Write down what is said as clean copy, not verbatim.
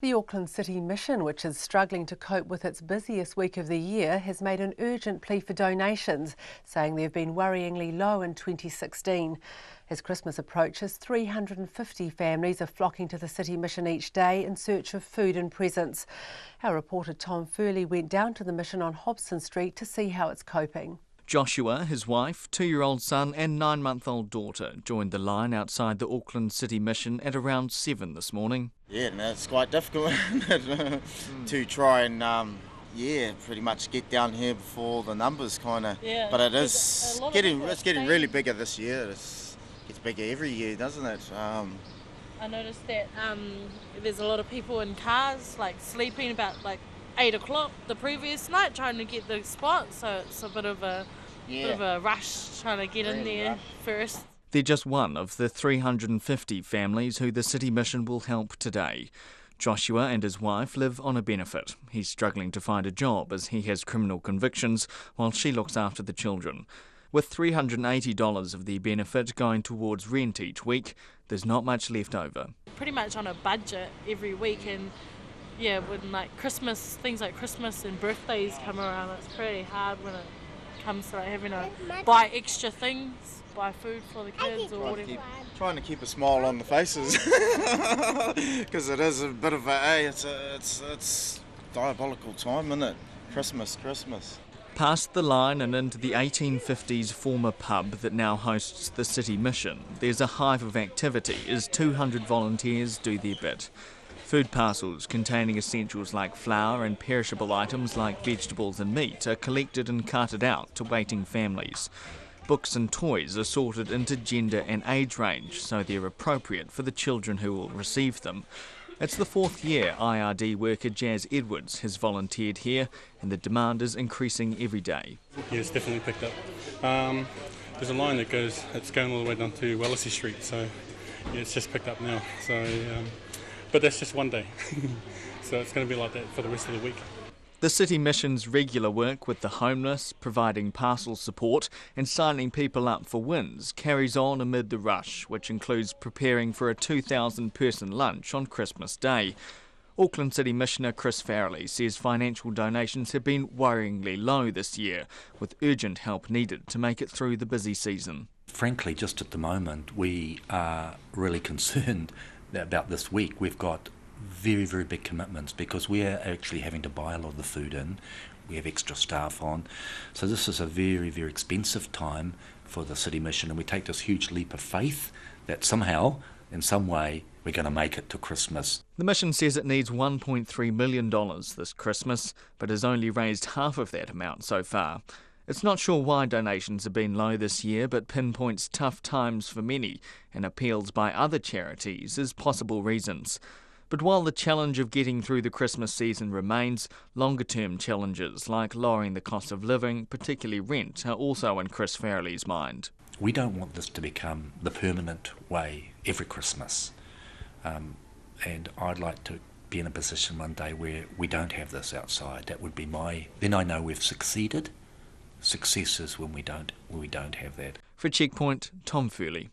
The Auckland City Mission, which is struggling to cope with its busiest week of the year, has made an urgent plea for donations, saying they've been worryingly low in 2016. As Christmas approaches, 350 families are flocking to the City Mission each day in search of food and presents. Our reporter Tom Furley went down to the mission on Hobson Street to see how it's coping. Joshua, his wife, 2-year-old son and 9-month-old daughter joined the line outside the Auckland City Mission at around 7 this morning. Yeah, no, it's quite difficult to try and, pretty much get down here before the numbers kind of. Yeah, but it's getting really bigger this year. It gets bigger every year, doesn't it? I noticed that there's a lot of people in cars, like sleeping about 8 o'clock the previous night, trying to get the spot. So it's a bit of a rush trying to get in there first. They're just one of the 350 families who the City Mission will help today. Joshua and his wife live on a benefit. He's struggling to find a job as he has criminal convictions while she looks after the children. With $380 of their benefit going towards rent each week, there's not much left over. Pretty much on a budget every week, and yeah, when things like Christmas and birthdays come around, it's pretty hard when it comes to having to buy extra things, buy food for the kids or whatever. Trying to keep a smile on the faces, because it is a bit of it's diabolical time, isn't it? Christmas. Past the line and into the 1850s former pub that now hosts the City Mission, there's a hive of activity as 200 volunteers do their bit. Food parcels containing essentials like flour and perishable items like vegetables and meat are collected and carted out to waiting families. Books and toys are sorted into gender and age range so they're appropriate for the children who will receive them. It's the 4th year IRD worker Jazz Edwards has volunteered here, and the demand is increasing every day. Yeah, it's definitely picked up. There's a line it's going all the way down to Wallasey Street, so yeah, it's just picked up now. But that's just one day, so it's going to be like that for the rest of the week. The City Mission's regular work with the homeless, providing parcel support and signing people up for wins carries on amid the rush, which includes preparing for a 2,000-person lunch on Christmas Day. Auckland City Missioner Chris Farrelly says financial donations have been worryingly low this year, with urgent help needed to make it through the busy season. Frankly, just at the moment, we are really concerned about this week. We've got very, very big commitments because we are actually having to buy a lot of the food in. We have extra staff on. So this is a very, very expensive time for the City Mission, and we take this huge leap of faith that somehow, in some way, we're going to make it to Christmas. The mission says it needs $1.3 million this Christmas, but has only raised half of that amount so far. It's not sure why donations have been low this year, but pinpoints tough times for many and appeals by other charities as possible reasons. But while the challenge of getting through the Christmas season remains, longer-term challenges like lowering the cost of living, particularly rent, are also in Chris Farrelly's mind. We don't want this to become the permanent way every Christmas. And I'd like to be in a position one day where we don't have this outside. That would be then I know we've succeeded. Success is when we don't have that. For Checkpoint, Tom Furley.